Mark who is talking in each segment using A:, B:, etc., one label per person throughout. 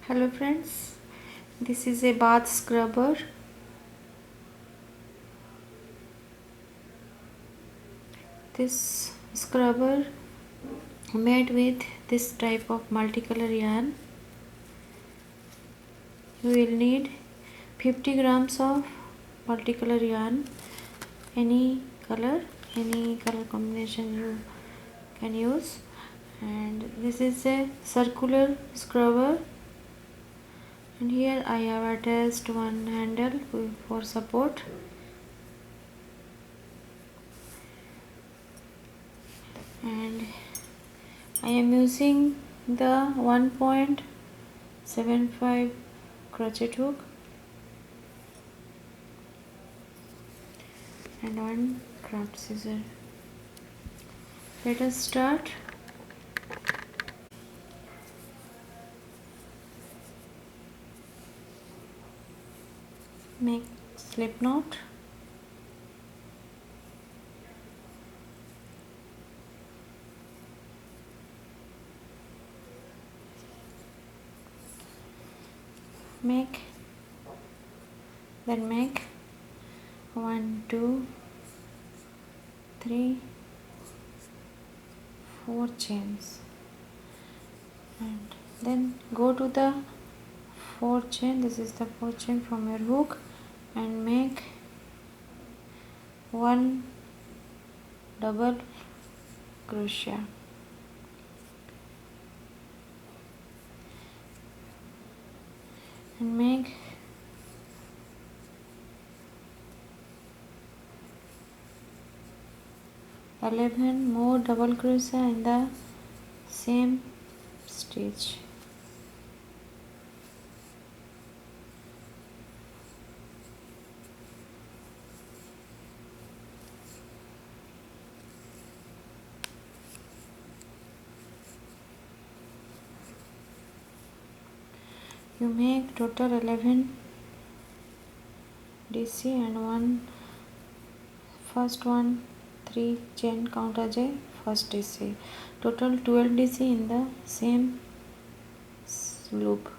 A: Hello friends, this is a bath scrubber. This scrubber made with this type of multicolor yarn. You will need 50 grams of multicolor yarn, any color combination you can use, and this is a circular scrubber, and here I have attached one handle for support. And I am using the 1.75 crochet hook and one craft scissor. Let us start. Make slip knot. Make 1 2 3 4 chains, and then go to the 4th chain. This is the 4th chain from your hook, and make 1 double crochet. And make 11 more double crochet in the same stitch. You make total 11 DC and first 3 chain count as a first DC. Total 12 DC in the same loop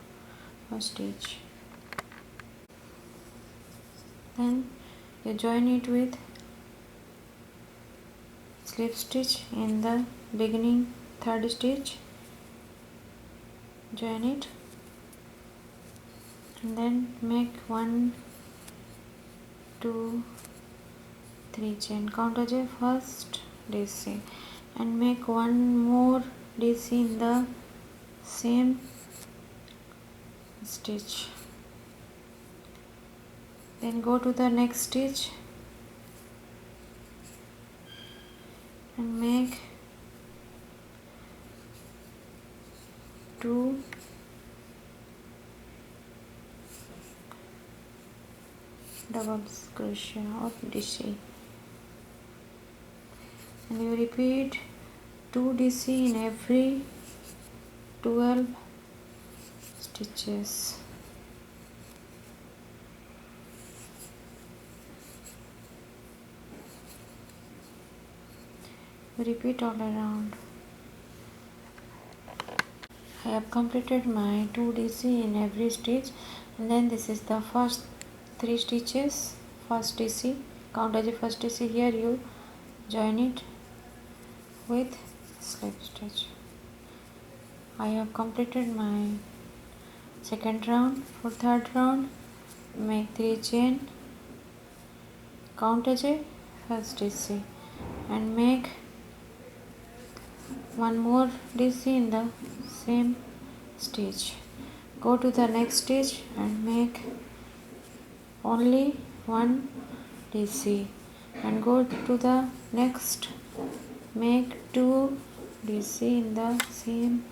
A: or stitch. Then you join it with slip stitch in the beginning 3rd stitch. Join it and then make 1 2 3 chain count as a first DC, and make one more DC in the same stitch. Then go to the next stitch and make 2 double crochet or DC, and you repeat 2 DC in every 12 stitches. Repeat all around. I have completed my 2 DC in every stitch, and then this is the first 3 stitches, first DC, count as a first DC. Here you join it with slip stitch. I have completed my second round. For third round, make 3 chain, count as a first DC, and make one more DC in the same stitch. Go to the next stitch and make only 1 DC, and go to the next, make 2 DC in the same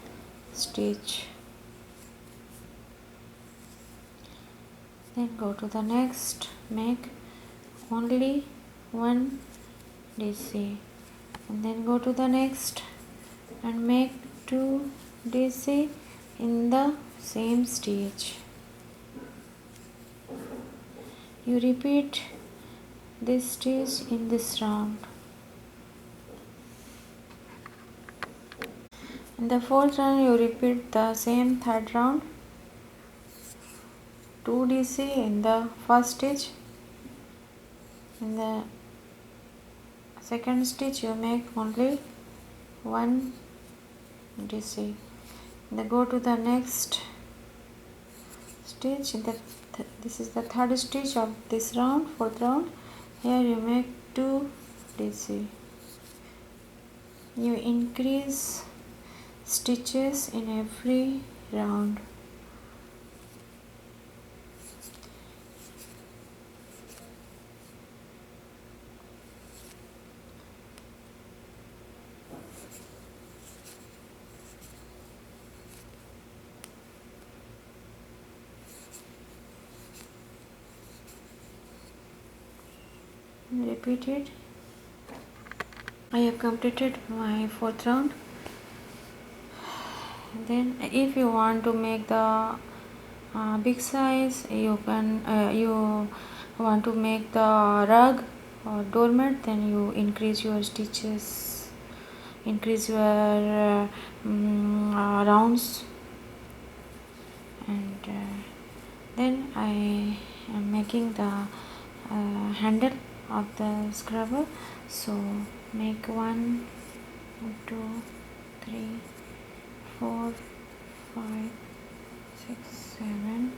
A: stitch. Then go to the next, make only 1 DC, and then go to the next and make 2 DC in the same stitch. You repeat this stitch in this round. In the 4th round you repeat the same 3rd round. 2 DC in the first stitch. In the second stitch you make only 1 DC. Then go to the next stitch. This is the third stitch of this round, fourth round. Here you make 2 DC. You increase stitches in every round. Repeat it. I have completed my fourth round. Then if you want to make the big size, you can you want to make the rug or doormat, then you increase your stitches, increase your rounds. And then I am making the handle of the scrubber, so make 1 2 3 4 5 6 7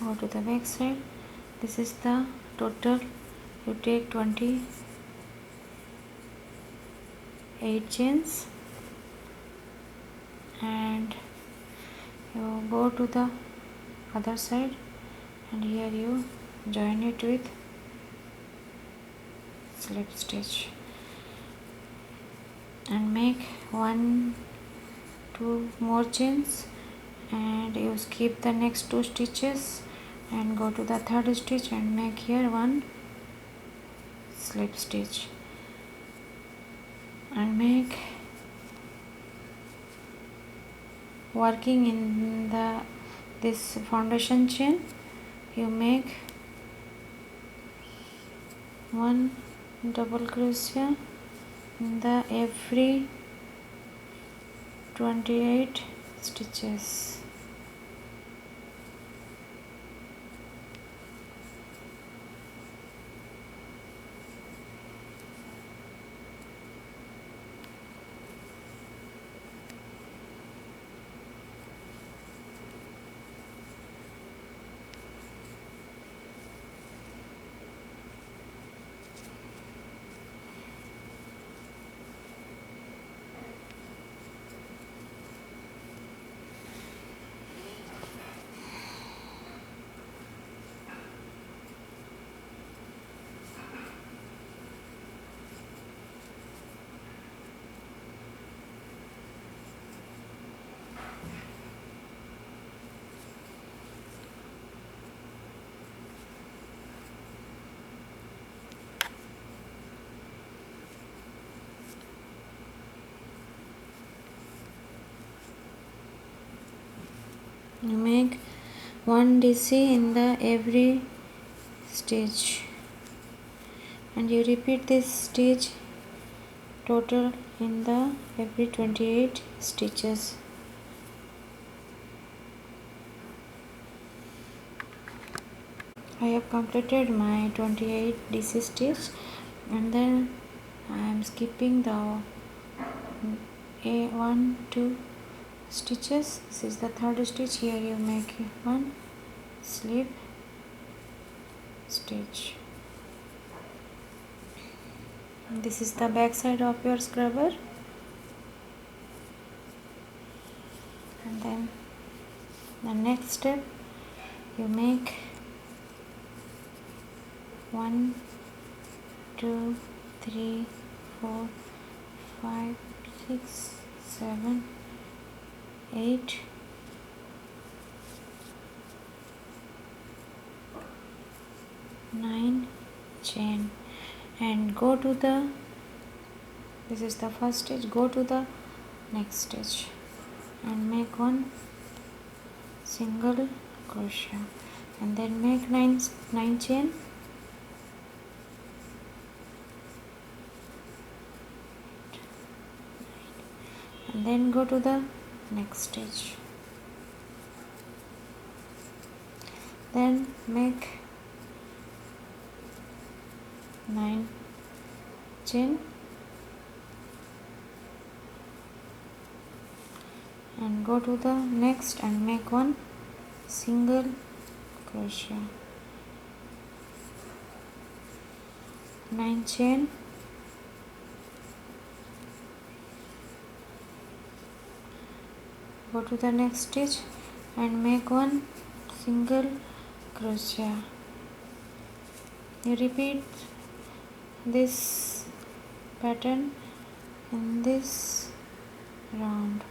A: go to the back side. This is the total. You take 28 chains and you go to the other side, and here you join it with slip stitch and make 1 2 more chains, and you skip the next 2 stitches and go to the third stitch and make here 1 slip stitch and make working in this foundation chain. You make 1 double crochet in the every 28 stitches. You make 1 DC in the every stitch, and you repeat this stitch total in the every 28 stitches. I have completed my 28 DC stitch, and then I am skipping the 1 2 stitches. This is the third stitch. Here you make 1 slip stitch. This is the back side of your scrubber, and then the next step you make 1 2 3 4 5 6 7 8 9 chain, and go to this is the first stitch, go to the next stitch and make one single crochet, and then make 9 chain, and then go to the next stitch, then make 9 chain and go to the next and make one single crochet, 9 chain, go to the next stitch and make one single crochet. You repeat this pattern in this round.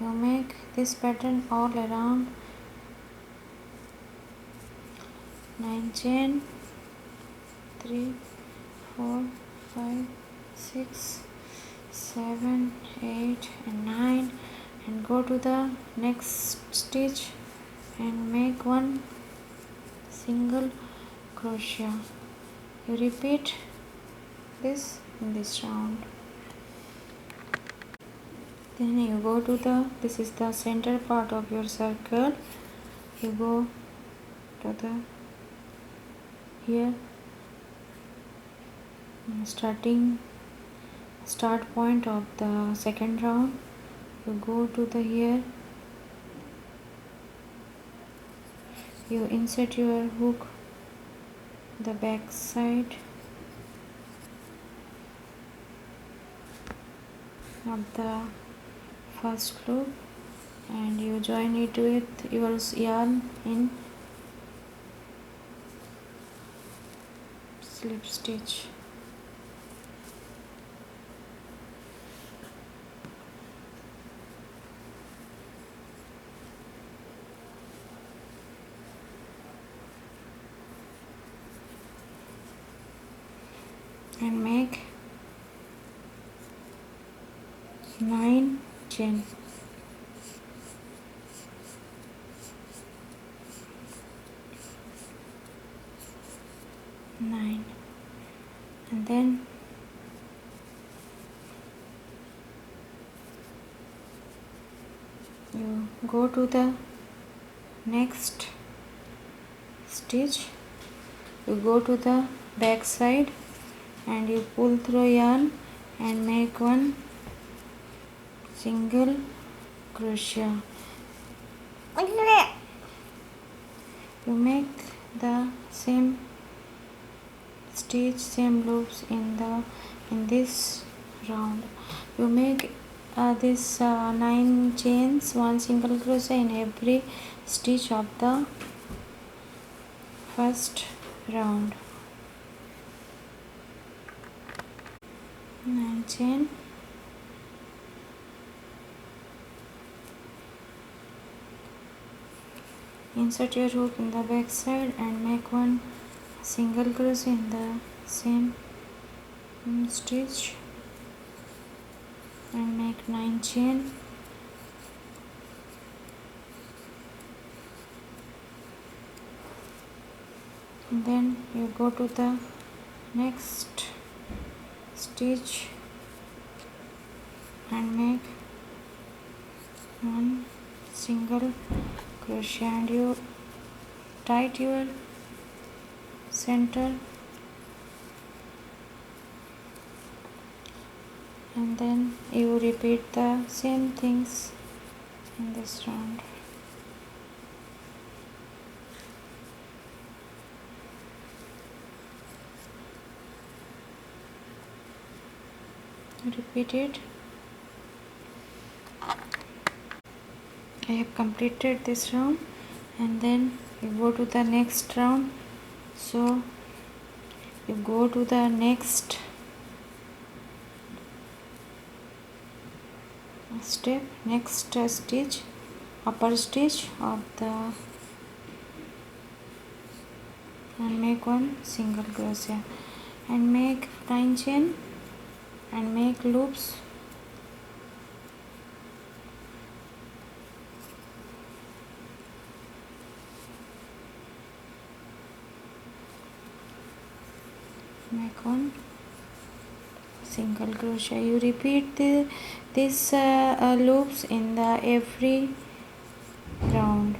A: You make this pattern all around, 9 chain, 3 4 5 6 7 8 and 9, and go to the next stitch and make one single crochet. You repeat this in this round. Then you go to this is the center part of your circle. You go to the here, start point of the second round. You go to the here, you insert your hook the back side of the first loop, and you join it with your yarn in slip stitch. And make 9 chain, and then you go to the next stitch. You go to the back side and you pull through yarn and make one single crochet. You make the same stitch, same loops in this round. You make this 9 chains, 1 single crochet in every stitch of the first round. 9 chain, insert your hook in the back side and make one single crochet in the same stitch and make 9 chain, and then you go to the next stitch and make one single crochet, and you tight your center, and then you repeat the same things in this round. Repeat it. I have completed this round, and then you go to the next round. So you go to the next step, next stitch, upper stitch of the, and make one single crochet and make 9 chain and make loops make one single crochet. You repeat these loops in the every round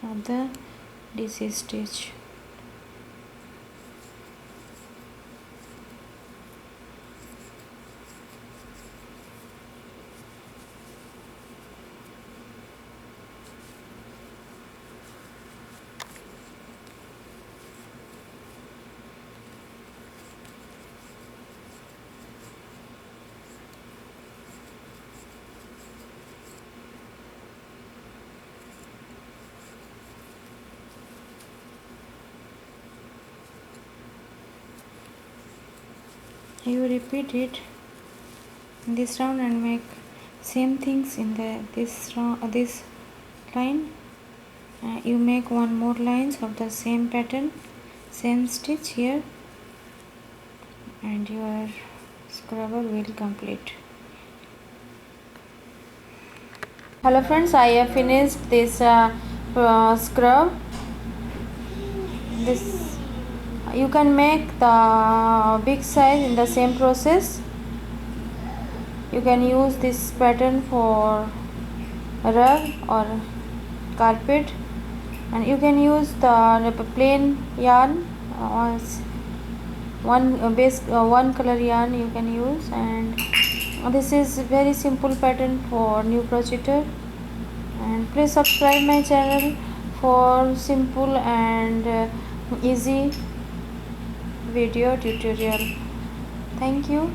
A: of the DC stitch. You repeat it in this round and make same things in this line. You make one more lines of the same pattern, same stitch here, and your scrubber will complete. Hello friends, I have finished this scrub. This you can make the big size in the same process. You can use this pattern for rug or carpet, and you can use the plain yarn or one color yarn you can use. And this is very simple pattern for new crocheter. And please subscribe my channel for simple and easy video tutorial. Thank you.